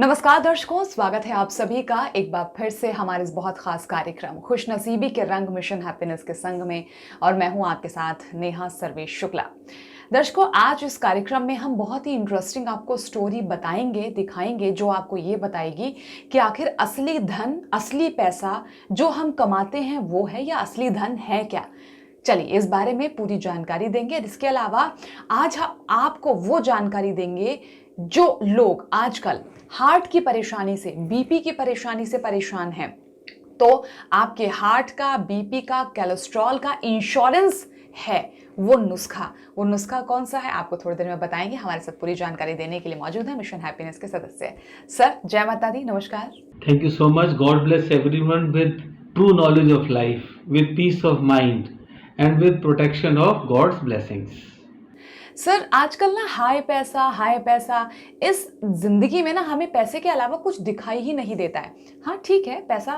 नमस्कार दर्शकों, स्वागत है आप सभी का एक बार फिर से हमारे इस बहुत खास कार्यक्रम खुशनसीबी के रंग मिशन हैप्पीनेस के संग में। और मैं हूं आपके साथ नेहा सर्वेश शुक्ला। दर्शकों, आज इस कार्यक्रम में हम बहुत ही इंटरेस्टिंग आपको स्टोरी बताएंगे, दिखाएंगे, जो आपको ये बताएगी कि आखिर असली धन, असली पैसा जो हम कमाते हैं वो है या असली धन है क्या। चलिए इस बारे में पूरी जानकारी देंगे। इसके अलावा आज हम आपको वो जानकारी देंगे जो लोग आजकल हार्ट की परेशानी से, बीपी की परेशानी से परेशान हैं। तो आपके हार्ट का, बीपी का, कोलेस्ट्रॉल का इंश्योरेंस है वो नुस्खा कौन सा है आपको थोड़ी देर में बताएंगे। हमारे साथ पूरी जानकारी देने के लिए मौजूद है मिशन हैप्पीनेस के सदस्य सर। जय माता दी, नमस्कार। Thank you so much. God bless everyone with true knowledge of life, with peace of mind, and with protection of God's blessings. Sir आजकल ना हाई पैसा इस जिंदगी में ना हमें पैसे के अलावा कुछ दिखाई ही नहीं देता है। हाँ ठीक है, पैसा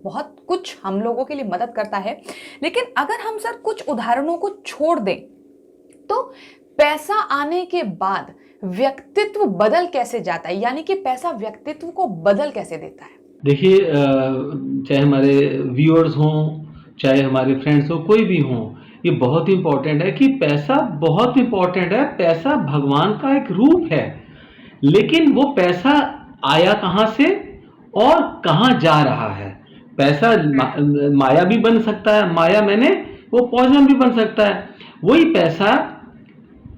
बहुत कुछ हम लोगों के लिए मदद करता है, लेकिन अगर हम सर कुछ उदाहरणों को छोड़ दें तो पैसा आने के बाद व्यक्तित्व बदल कैसे जाता है, यानी कि पैसा व्यक्तित्व को बदल कैसे देता है। देखिए, चाहे हमारे व्यूअर्स हों, चाहे हमारे फ्रेंड्स हो, कोई भी हों, ये बहुत इंपॉर्टेंट है कि पैसा बहुत इंपॉर्टेंट है। पैसा भगवान का एक रूप है, लेकिन वो पैसा आया कहाँ से और कहाँ जा रहा है। पैसा माया भी बन सकता है, माया मैंने वो पॉइजन भी बन सकता है। वही पैसा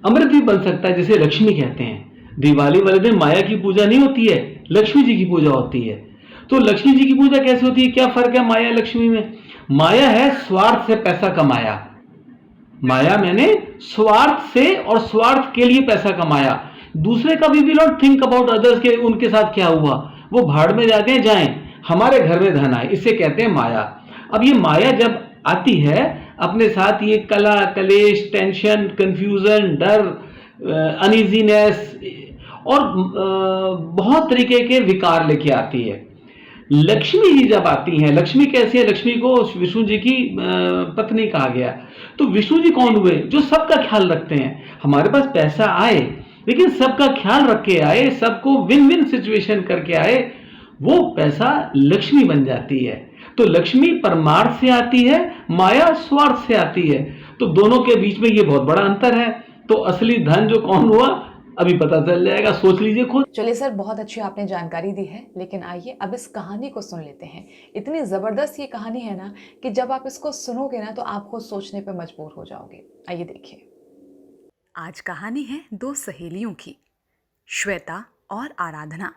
अमृत भी बन सकता है, जिसे लक्ष्मी कहते हैं। दिवाली वाले दिन माया की पूजा नहीं होती है, लक्ष्मी जी की पूजा होती है। तो लक्ष्मी जी की पूजा कैसे होती है, क्या फर्क है माया लक्ष्मी में? माया है स्वार्थ से पैसा कमाया। माया मैंने स्वार्थ से और स्वार्थ के लिए पैसा कमाया। दूसरे का भी will not think about others के उनके साथ क्या हुआ, वो भाड़ में जाते हैं, जाएं, हमारे घर में धन आए, इसे कहते हैं माया। अब ये माया जब आती है अपने साथ ये कला कलेश, टेंशन, कंफ्यूजन, डर, अनइजीनेस और बहुत तरीके के विकार लेके आती है। लक्ष्मी जी जब आती हैं, लक्ष्मी कैसी है? लक्ष्मी को विष्णु जी की पत्नी कहा गया। तो विष्णु जी कौन हुए? जो सबका ख्याल रखते हैं। हमारे पास पैसा आए लेकिन सबका ख्याल रख के आए, सबको विन विन सिचुएशन करके आए, वो पैसा लक्ष्मी बन जाती है। तो लक्ष्मी परमार्थ से आती है, माया स्वार्थ से आती है। तो दोनों के बीच में ये बहुत बड़ा अंतर है। तो असली धन जो कौन हुआ अभी पता चल जाएगा, सोच लीजिए खुद। चलिए सर, बहुत अच्छी आपने जानकारी दी है, लेकिन आइए अब इस कहानी को सुन लेते हैं। इतनी जबरदस्त ये कहानी है ना कि जब आप इसको सुनोगे ना तो आप खुद सोचने पर मजबूर हो जाओगे। आइए देखिए। आज कहानी है दो सहेलियों की, श्वेता और आराधना।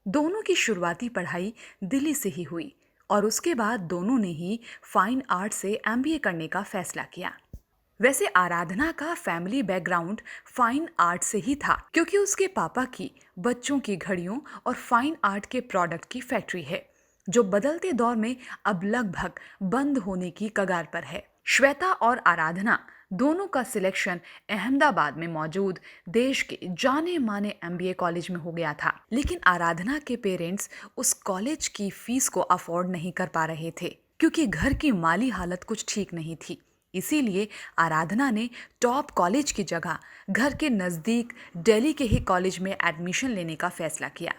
दोनों की शुरुआती पढ़ाई दिल्ली से ही हुई और उसके बाद दोनों ने ही फाइन आर्ट से एमबीए करने का फैसला किया। वैसे आराधना का फैमिली बैकग्राउंड फाइन आर्ट से ही था, क्योंकि उसके पापा की बच्चों की घड़ियों और फाइन आर्ट के प्रोडक्ट की फैक्ट्री है, जो बदलते दौर में अब लगभग बंद होने की कगार पर है। श्वेता और आराधना दोनों का सिलेक्शन अहमदाबाद में मौजूद देश के जाने माने एमबीए कॉलेज में हो गया था, लेकिन आराधना के पेरेंट्स उस कॉलेज की फीस को अफोर्ड नहीं कर पा रहे थे, क्योंकि घर की माली हालत कुछ ठीक नहीं थी। इसीलिए आराधना ने टॉप कॉलेज की जगह घर के नज़दीक दिल्ली के ही कॉलेज में एडमिशन लेने का फैसला किया।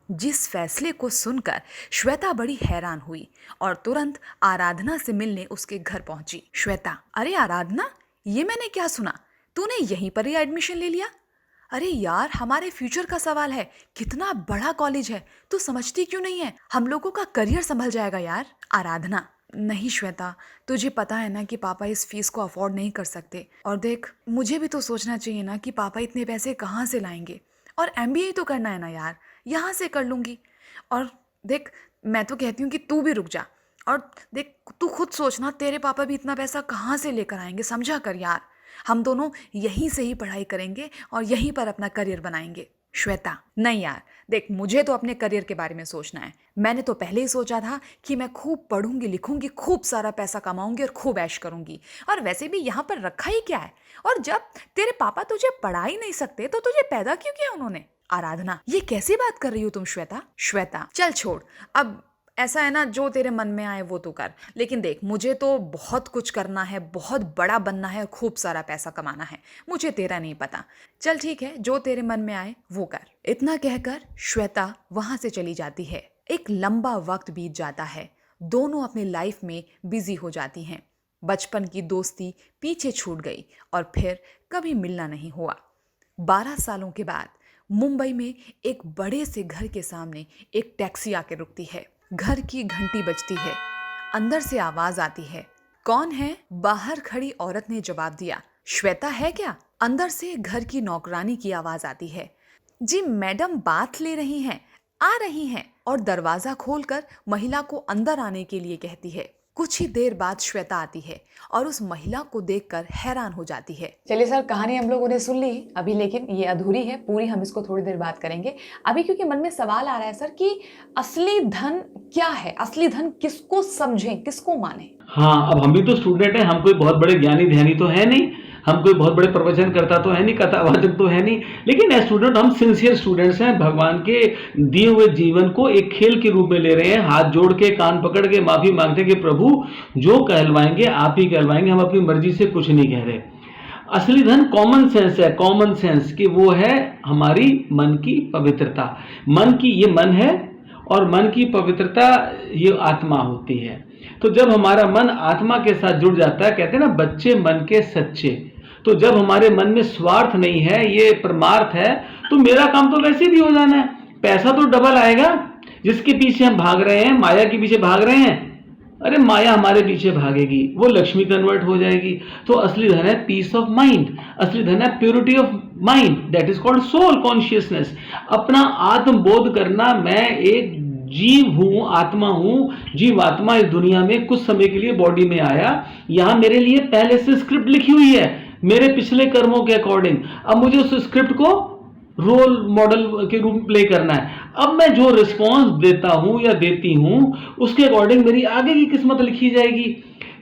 जिस फैसले को सुनकर श्वेता बड़ी हैरान हुई और तुरंत आराधना से मिलने उसके घर पहुंची। श्वेता, अरे आराधना, ये मैंने क्या सुना, तूने यहीं पर ही एडमिशन ले लिया? अरे यार, हमारे फ्यूचर का सवाल है, कितना बड़ा कॉलेज है, तू समझती क्यों नहीं है? हम लोगों का करियर संभल जाएगा यार। आराधना, नहीं श्वेता, तुझे पता है ना कि पापा इस फीस को अफोर्ड नहीं कर सकते। और देख, मुझे भी तो सोचना चाहिए ना कि पापा इतने पैसे कहाँ से लाएंगे। और एमबीए तो करना है ना यार, यहाँ से कर लूँगी। और देख, मैं तो कहती हूँ कि तू भी रुक जा। और देख, तू खुद सोचना, तेरे पापा भी इतना पैसा कहाँ से लेकर आएंगे, समझा कर यार। हम दोनों यहीं से ही पढ़ाई करेंगे और यहीं पर अपना करियर बनाएंगे। श्वेता, नहीं यार, देख, मुझे तो अपने करियर के बारे में सोचना है। मैंने तो पहले ही सोचा था कि मैं खूब पढ़ूंगी, लिखूंगी, खूब सारा पैसा कमाऊंगी और खूब ऐश करूंगी। और वैसे भी यहाँ पर रखा ही क्या है? और जब तेरे पापा तुझे पढ़ा ही नहीं सकते तो तुझे पैदा क्यों किया उन्होंने? आराधना, ये कैसी बात कर रही हो तुम श्वेता? श्वेता, चल छोड़, अब ऐसा है ना, जो तेरे मन में आए वो तू कर, लेकिन देख मुझे तो बहुत कुछ करना है, बहुत बड़ा बनना है, खूब सारा पैसा कमाना है, मुझे तेरा नहीं पता। चल ठीक है, जो तेरे मन में आए वो कर। इतना कहकर श्वेता वहां से चली जाती है। एक लंबा वक्त बीत जाता है, दोनों अपनी लाइफ में बिजी हो जाती हैं। बचपन की दोस्ती पीछे छूट गई और फिर कभी मिलना नहीं हुआ। 12 सालों के बाद मुंबई में एक बड़े से घर के सामने एक टैक्सी आके रुकती है। घर की घंटी बजती है, अंदर से आवाज आती है। कौन है? बाहर खड़ी औरत ने जवाब दिया। श्वेता है क्या? अंदर से घर की नौकरानी की आवाज आती है। जी मैडम बात ले रही हैं, आ रही हैं, और दरवाजा खोलकर महिला को अंदर आने के लिए कहती है। कुछ ही देर बाद श्वेता आती है और उस महिला को देखकर हैरान हो जाती है। चलिए सर, कहानी हम लोगों ने सुन ली अभी, लेकिन ये अधूरी है, पूरी हम इसको थोड़ी देर बाद करेंगे। अभी क्योंकि मन में सवाल आ रहा है सर कि असली धन क्या है, असली धन किसको समझें, किसको माने। हाँ, अब हम भी तो स्टूडेंट हैं, हम कोई बहुत बड़े ज्ञानी ध्यानी तो है नहीं, हम कोई बहुत बड़े प्रवचन करता तो है नहीं, कथावाचक तो है नहीं, लेकिन एज स्टूडेंट हम सिंसियर स्टूडेंट्स हैं। भगवान के दिए हुए जीवन को एक खेल के रूप में ले रहे हैं, हाथ जोड़ के कान पकड़ के माफी मांगते कि प्रभु जो कहलवाएंगे आप ही कहलवाएंगे, हम अपनी मर्जी से कुछ नहीं कह रहे। असली धन कॉमन सेंस है, कॉमन सेंस कि वो है हमारी मन की पवित्रता। मन की, ये मन है, और मन की पवित्रता ये आत्मा होती है। तो जब हमारा मन आत्मा के साथ जुड़ जाता है, कहते हैं ना बच्चे मन के सच्चे, तो जब हमारे मन में स्वार्थ नहीं है, ये परमार्थ है, तो मेरा काम तो वैसे भी हो जाना है, पैसा तो डबल आएगा। जिसके पीछे हम भाग रहे हैं, माया के पीछे भाग रहे हैं, अरे माया हमारे पीछे भागेगी, वो लक्ष्मी कन्वर्ट हो जाएगी। तो असली धन है पीस ऑफ माइंड, असली धन है purity of mind, that is called soul consciousness. अपना आत्मबोध करना, मैं एक जीव हूं, आत्मा हूं, जीवात्मा इस दुनिया में कुछ समय के लिए बॉडी में आया, यहां मेरे लिए पहले से स्क्रिप्ट लिखी हुई है मेरे पिछले कर्मों के अकॉर्डिंग। अब मुझे उस स्क्रिप्ट को रोल मॉडल के रूप में प्ले करना है। अब मैं जो रिस्पॉन्स देता हूं या देती हूं, उसके अकॉर्डिंग मेरी आगे की किस्मत लिखी जाएगी।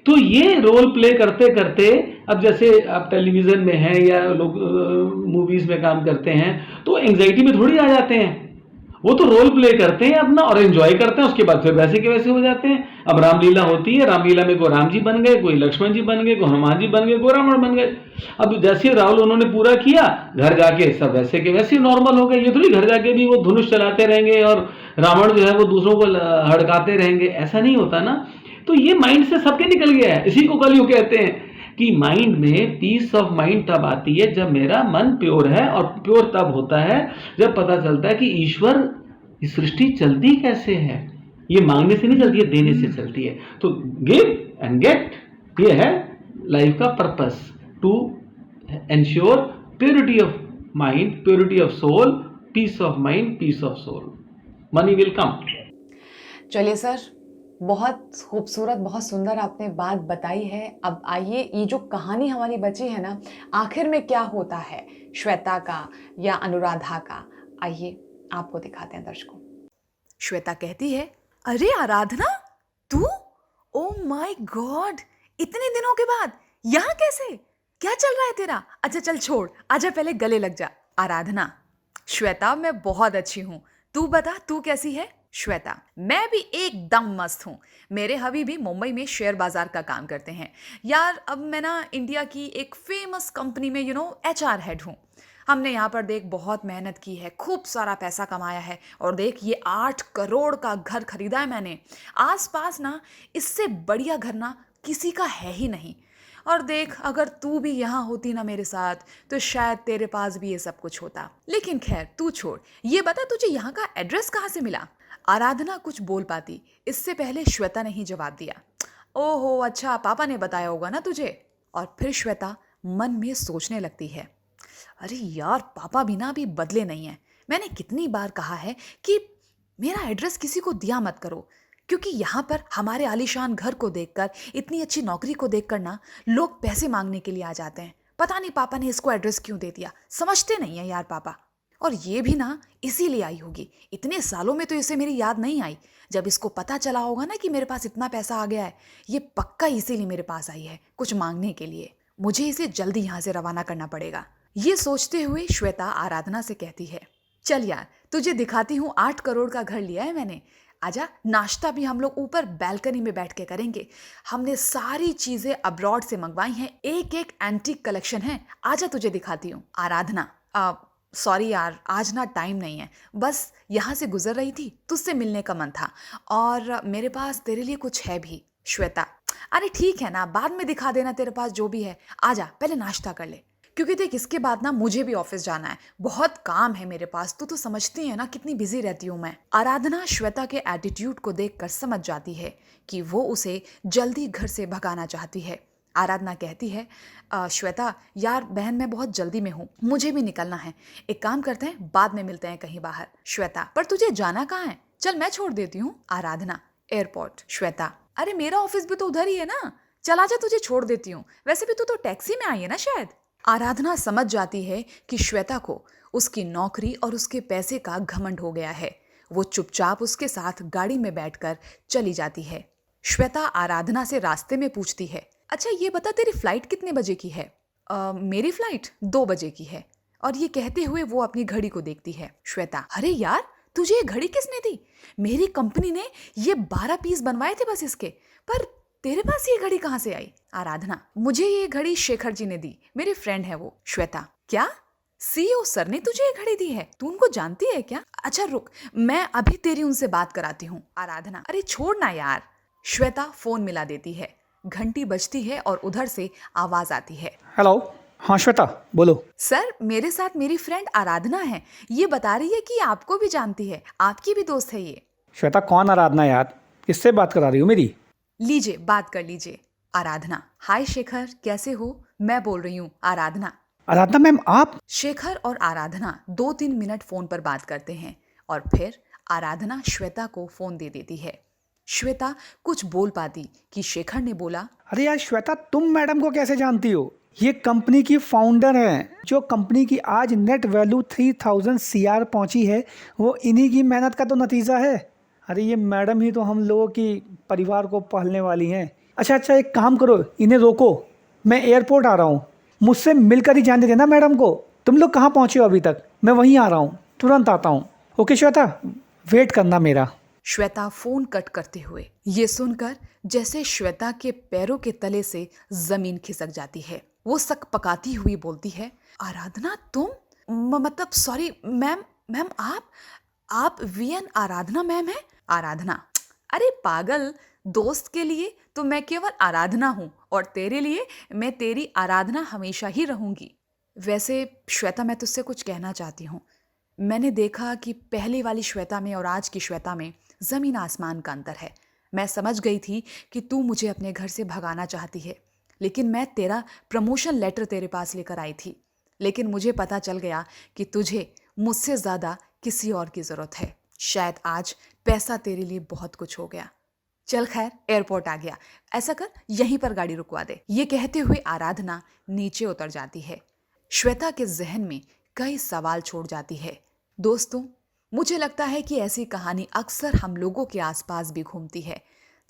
तो ये रोल प्ले करते करते, अब जैसे आप टेलीविजन में हैं या लोग मूवीज में काम करते हैं, तो एंग्जाइटी में थोड़ी आ जाते हैं, वो तो रोल प्ले करते हैं अपना और एंजॉय करते हैं, उसके बाद फिर वैसे के वैसे हो जाते हैं। अब रामलीला होती है, रामलीला में कोई राम जी बन गए, कोई लक्ष्मण जी बन गए, कोई हनुमान जी बन गए, कोई रावण बन गए। अब जैसे राहुल उन्होंने पूरा किया, घर जाके सब वैसे के वैसे नॉर्मल हो गए। ये थोड़ी घर जाके भी वो धनुष चलाते रहेंगे और रावण जो है वो दूसरों को हड़काते रहेंगे, ऐसा नहीं होता ना। तो ये माइंड से सबके निकल गया है। इसी को कलयुग कहते हैं कि माइंड में पीस ऑफ माइंड तब आती है जब मेरा मन प्योर है, और प्योर तब होता है जब पता चलता है कि ईश्वर, ये सृष्टि चलती कैसे है, ये मांगने से नहीं चलती है, देने से चलती है। तो गिव एंड गेट, ये है लाइफ का purpose, to ensure purity of mind, purity of soul, peace of mind, peace of soul, money will come. चलिए सर, बहुत खूबसूरत, बहुत सुंदर आपने बात बताई है। अब आइए, ये जो कहानी हमारी बची है ना, आखिर में क्या होता है श्वेता का या अनुराधा का, आइए आपको दिखाते हैं दर्शकों। श्वेता कहती है, अरे आराधना तू, ओ माय गॉड, इतने दिनों के बाद यहाँ कैसे, क्या चल रहा है तेरा? अच्छा चल छोड़, आजा पहले गले लग जा। आराधना, श्वेता मैं बहुत अच्छी हूँ, तू बता तू कैसी है? श्वेता, मैं भी एकदम मस्त हूँ। मेरे हबी भी मुंबई में शेयर बाजार का काम करते हैं यार। अब मैं ना इंडिया की एक फेमस कंपनी में HR हेड हूँ। हमने यहाँ पर देख बहुत मेहनत की है, खूब सारा पैसा कमाया है, और देख ये 8 करोड़ का घर खरीदा है मैंने। आसपास ना इससे बढ़िया घर ना किसी का है ही नहीं। और देख, अगर तू भी यहाँ होती ना मेरे साथ, तो शायद तेरे पास भी ये सब कुछ होता। लेकिन खैर तू छोड़, ये बता तुझे यहाँ का एड्रेस कहाँ से मिला? आराधना कुछ बोल पाती, इससे पहले श्वेता ने ही जवाब दिया, ओहो अच्छा, पापा ने बताया होगा ना तुझे। और फिर श्वेता मन में सोचने लगती है, अरे यार पापा भी ना अभी बदले नहीं है। मैंने कितनी बार कहा है कि मेरा एड्रेस किसी को दिया मत करो, क्योंकि यहाँ पर हमारे आलीशान घर को देखकर, इतनी अच्छी नौकरी को देखकर ना लोग पैसे मांगने के लिए आ जाते हैं। पता नहीं पापा ने इसको एड्रेस क्यों दे दिया, समझते नहीं है यार पापा। और ये भी ना इसीलिए आई होगी, इतने सालों में तो इसे मेरी याद नहीं आई। जब इसको पता चला होगा ना कि मेरे पास इतना पैसा आ गया है, ये पक्का इसीलिए मेरे पास आई है, कुछ मांगने के लिए। मुझे इसे जल्दी यहाँ से रवाना करना पड़ेगा। ये सोचते हुए श्वेता आराधना से कहती है, चल यार तुझे दिखाती हूँ, 8 करोड़ का घर लिया है मैंने। आजा, नाश्ता भी हम लोग ऊपर बैल्कनी में बैठ के करेंगे। हमने सारी चीजें अब्रॉड से मंगवाई हैं, एक एक एंटीक कलेक्शन है। आजा तुझे दिखाती हूँ। आराधना, सॉरी यार, आज ना टाइम नहीं है, बस यहाँ से गुजर रही थी, तुझसे मिलने का मन था और मेरे पास तेरे लिए कुछ है भी। श्वेता, अरे ठीक है ना, बाद में दिखा देना तेरे पास जो भी है। आजा, पहले नाश्ता कर ले, क्योंकि देख इसके बाद ना मुझे भी ऑफिस जाना है, बहुत काम है मेरे पास। तू तो समझती है ना कितनी बिजी रहती हूँ मैं। आराधना श्वेता के एटीट्यूड को देखकर समझ जाती है कि वो उसे जल्दी घर से भगाना चाहती है। आराधना कहती है, श्वेता यार बहन, मैं बहुत जल्दी में हूँ, मुझे भी निकलना है, एक काम करते हैं बाद में मिलते हैं कहीं बाहर। श्वेता, पर तुझे जाना कहाँ है? चल मैं छोड़ देती हूँ। आराधना, एयरपोर्ट। श्वेता, अरे मेरा ऑफिस भी तो उधर ही है ना, चल आजा, तुझे छोड़ देती हूँ, वैसे भी तू तो टैक्सी में आई है ना शायद। आराधना समझ जाती है कि श्वेता को उसकी नौकरी और उसके पैसे का घमंड हो गया है। वो चुपचाप उसके साथ गाड़ी में बैठकर चली जाती है। श्वेता आराधना से रास्ते में पूछती है, अच्छा ये बता तेरी फ्लाइट कितने बजे की है? मेरी फ्लाइट 2 बजे की है। और ये कहते हुए वो अपनी घड़ी को देखती है। श्वेता, अरे यार तुझे ये घड़ी किसने दी? मेरी कंपनी ने ये 12 पीस बनवाए थे बस इसके, पर तेरे पास ये घड़ी कहाँ से आई? आराधना, मुझे ये घड़ी शेखर जी ने दी, मेरे फ्रेंड है वो। श्वेता, क्या सीईओ सर ने तुझे ये घड़ी दी है? तू उनको जानती है क्या? अच्छा रुक, मैं अभी तेरी उनसे बात कराती हूँ। आराधना, अरे छोड़ ना यार। श्वेता फोन मिला देती है, घंटी बजती है और उधर से आवाज आती है। हेलो, हाँ श्वेता बोलो। सर, मेरे साथ मेरी फ्रेंड आराधना है, ये बता रही है कि आपको भी जानती है, आपकी भी दोस्त है ये। श्वेता, कौन आराधना यार? किससे बात करा रही हो मेरी? लीजिए बात कर लीजिए। आराधना, हाय शेखर, कैसे हो? मैं बोल रही हूँ। आराधना, आराधना मैम आप? शेखर और आराधना 2-3 मिनट फोन पर बात करते हैं और फिर आराधना श्वेता को फोन दे देती है। श्वेता कुछ बोल पाती कि शेखर ने बोला, अरे यार श्वेता, तुम मैडम को कैसे जानती हो? ये कंपनी की फाउंडर हैं। जो कंपनी की आज नेट वैल्यू 3000 CR पहुंची है, वो इन्हीं की मेहनत का तो नतीजा है। अरे ये मैडम ही तो हम लोगों की परिवार को पालने वाली हैं। अच्छा, एक काम करो, इन्हें रोको, मैं एयरपोर्ट आ रहा हूँ, मुझसे मिलकर ही जाने देना मैडम को। तुम लोग कहाँ पहुँचे हो अभी तक? मैं वहीं आ रहा हूँ, तुरंत आता हूँ। ओके श्वेता, वेट करना मेरा। श्वेता फोन कट करते हुए ये सुनकर जैसे श्वेता के पैरों के तले से जमीन खिसक जाती है। वो सक पकाती हुई बोलती है, आराधना तुम? मतलब सॉरी मैम आप वीएन आराधना मैम है? आराधना, अरे पागल, दोस्त के लिए तो मैं केवल आराधना हूँ और तेरे लिए मैं तेरी आराधना हमेशा ही रहूंगी। वैसे श्वेता, मैं तुझसे कुछ कहना चाहती हूँ। मैंने देखा कि पहले वाली श्वेता में और आज की श्वेता में जमीन आसमान का अंतर है। मैं समझ गई थी कि तू मुझे अपने घर से भगाना चाहती है, लेकिन मैं तेरा प्रमोशन लेटर तेरे पास लेकर आई थी। लेकिन मुझे पता चल गया कि तुझे मुझसे ज़्यादा किसी और की ज़रूरत है। शायद आज पैसा तेरे लिए बहुत कुछ हो गया। चल खैर, एयरपोर्ट आ गया, ऐसा कर यहीं पर गाड़ी रुकवा दे। ये कहते हुए आराधना नीचे उतर जाती है। श्वेता के जहन में कई सवाल छोड़ जाती है। दोस्तों, मुझे लगता है कि ऐसी कहानी अक्सर हम लोगों के आसपास भी घूमती है।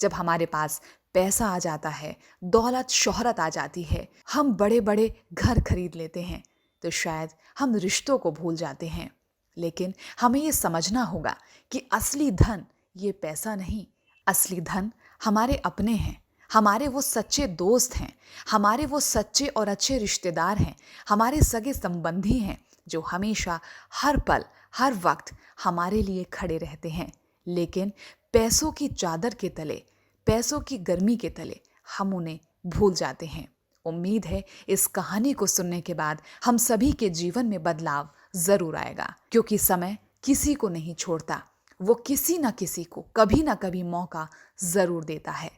जब हमारे पास पैसा आ जाता है, दौलत शोहरत आ जाती है, हम बड़े बड़े घर खरीद लेते हैं, तो शायद हम रिश्तों को भूल जाते हैं। लेकिन हमें ये समझना होगा कि असली धन ये पैसा नहीं, असली धन हमारे अपने हैं, हमारे वो सच्चे दोस्त हैं, हमारे वो सच्चे और अच्छे रिश्तेदार हैं, हमारे सगे संबंधी हैं जो हमेशा हर पल हर वक्त हमारे लिए खड़े रहते हैं। लेकिन पैसों की चादर के तले, पैसों की गर्मी के तले हम उन्हें भूल जाते हैं। उम्मीद है इस कहानी को सुनने के बाद हम सभी के जीवन में बदलाव जरूर आएगा, क्योंकि समय किसी को नहीं छोड़ता, वो किसी न किसी को कभी ना कभी मौका जरूर देता है।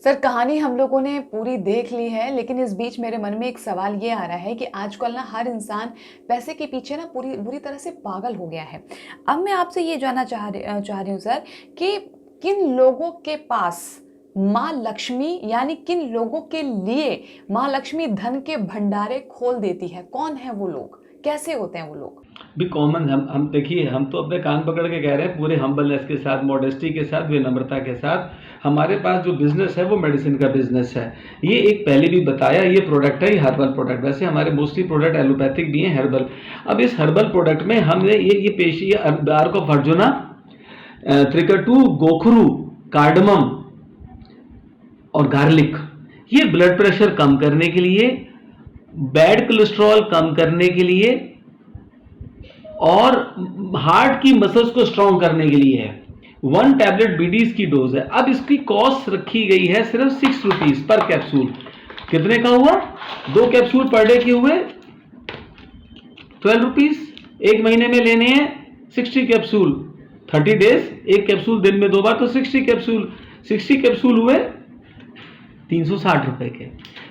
सर, कहानी हम लोगों ने पूरी देख ली है, लेकिन इस बीच मेरे मन में एक सवाल ये आ रहा है कि आजकल ना हर इंसान पैसे के पीछे ना बुरी तरह से पागल हो गया है। अब मैं आपसे ये जानना चाह रही हूँ सर कि किन लोगों के पास माँ लक्ष्मी, यानी किन लोगों के लिए माँ लक्ष्मी धन के भंडारे खोल देती है? कौन है वो लोग, कैसे होते हैं वो लोग? भी कॉमन हम देखिए, हम तो अपने कान पकड़ के कह रहे हैं पूरे हम्बलनेस के साथ, मॉडेस्टी के साथ, विनम्रता के साथ। हमारे पास जो बिजनेस है वो मेडिसिन का बिजनेस है। ये एक पहले भी बताया, ये प्रोडक्ट है, ये हर्बल प्रोडक्ट। वैसे हमारे मोस्टली प्रोडक्ट एलोपैथिक भी हैं, हर्बल। अब इस हर्बल प्रोडक्ट में हमने ये पेशी आर्क ऑफ अर्जुना, त्रिकटु, गोखरू, कार्डमम और गार्लिक, ये ब्लड प्रेशर कम करने के लिए, बैड कोलेस्ट्रॉल कम करने के लिए और हार्ट की मसल्स को स्ट्रांग करने के लिए है। 1 टैबलेट बीडीज की डोज है। अब इसकी कॉस्ट रखी गई है सिर्फ 6 रुपीज पर कैप्सूल। कितने का हुआ? 2 कैप्सूल पर डे के हुए 12 रुपीज। एक महीने में लेने हैं 60 कैप्सूल, 30 डेज, एक कैप्सूल दिन में 2 बार, तो 60 कैप्सूल हुए 360 रुपए के।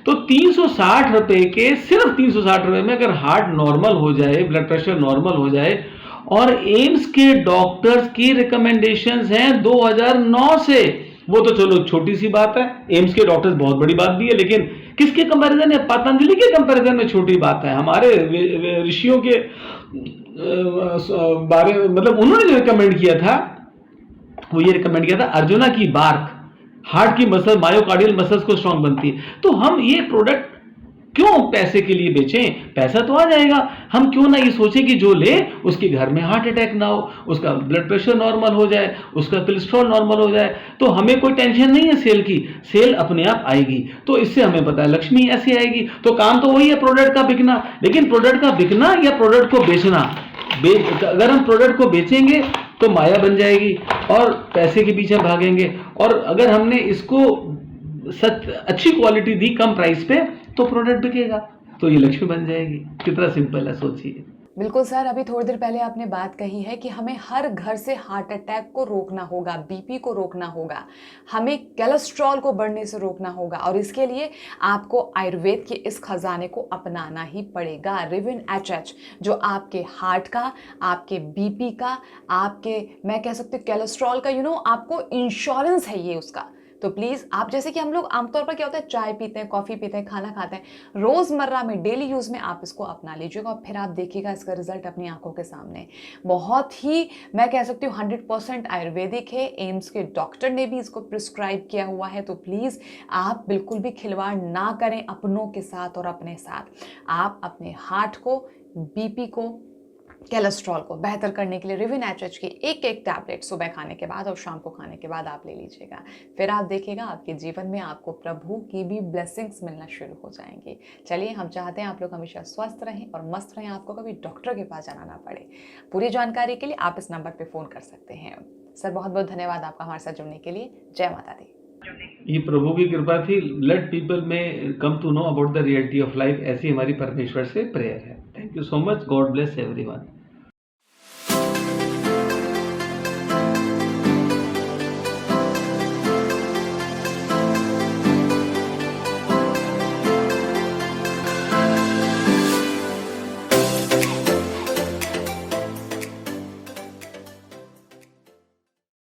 तो 360 रुपए के, सिर्फ 360 रुपए में अगर हार्ट नॉर्मल हो जाए, ब्लड प्रेशर नॉर्मल हो जाए, और एम्स के डॉक्टर्स की रिकमेंडेशंस हैं 2009 से, वो तो चलो छोटी सी बात है, एम्स के डॉक्टर्स बहुत बड़ी बात भी है, लेकिन किसके कंपैरिजन में? पतंजलि के कंपैरिजन में छोटी बात है। हमारे ऋषियों के बारे में, मतलब उन्होंने जो रिकमेंड किया था वो ये रिकमेंड किया था, अर्जुना की बार्क हार्ट की मसल, मायोकार्डियल मसल्स को स्ट्रांग बनती है। तो हम ये प्रोडक्ट क्यों पैसे के लिए बेचें? पैसा तो आ जाएगा। हम क्यों ना ये सोचें कि जो ले उसके घर में हार्ट अटैक ना हो, उसका ब्लड प्रेशर नॉर्मल हो जाए, उसका कोलेस्ट्रॉल नॉर्मल हो जाए, तो हमें कोई टेंशन नहीं है सेल की, सेल अपने आप आएगी। तो इससे हमें पता है लक्ष्मी ऐसे आएगी। तो काम तो वही है, प्रोडक्ट का बिकना। लेकिन प्रोडक्ट का बिकना या प्रोडक्ट को बेचना, अगर हम प्रोडक्ट को बेचेंगे तो माया बन जाएगी और पैसे के पीछे भागेंगे, और अगर हमने इसको अच्छी क्वालिटी दी कम प्राइस पे तो प्रोडक्ट बिकेगा, तो ये लक्ष्मी बन जाएगी। कितना सिंपल है, सोचिए। बिल्कुल सर, अभी थोड़ी देर पहले आपने बात कही है कि हमें हर घर से हार्ट अटैक को रोकना होगा, बीपी को रोकना होगा, हमें कोलेस्ट्रॉल को बढ़ने से रोकना होगा, और इसके लिए आपको आयुर्वेद के इस खजाने को अपनाना ही पड़ेगा। रिविन HH, जो आपके हार्ट का, आपके बीपी का, आपके, मैं कह सकती हूँ कोलेस्ट्रॉल का, आपको इंश्योरेंस है ये उसका। तो प्लीज़ आप, जैसे कि हम लोग आमतौर पर क्या होता है, चाय पीते हैं, कॉफ़ी पीते हैं, खाना खाते हैं, रोज़मर्रा में डेली यूज़ में आप इसको अपना लीजिएगा और फिर आप देखिएगा इसका रिजल्ट अपनी आंखों के सामने। बहुत ही, मैं कह सकती हूँ 100% आयुर्वेदिक है, एम्स के डॉक्टर ने भी इसको प्रिस्क्राइब किया हुआ है। तो प्लीज़ आप बिल्कुल भी खिलवाड़ ना करें अपनों के साथ और अपने साथ। आप अपने हार्ट को, बीपी को, कोलेस्ट्रॉल को बेहतर करने के लिए रिविन HH की एक टैबलेट सुबह खाने के बाद और शाम को खाने के बाद आप ले लीजिएगा। फिर आप देखिएगा आपके जीवन में आपको प्रभु की भी ब्लेसिंग्स मिलना शुरू हो जाएंगी। चलिए, हम चाहते हैं आप लोग हमेशा स्वस्थ रहें और मस्त रहें, आपको कभी डॉक्टर के पास जाना ना पड़े। पूरी जानकारी के लिए आप इस नंबर पर फ़ोन कर सकते हैं। सर, बहुत बहुत धन्यवाद आपका हमारे साथ जुड़ने के लिए। जय माता दी। ये प्रभु की कृपा थी। लेट पीपल में come to know about the reality of life, ऐसी हमारी परमेश्वर से प्रेयर है। Thank you so much. God bless everyone.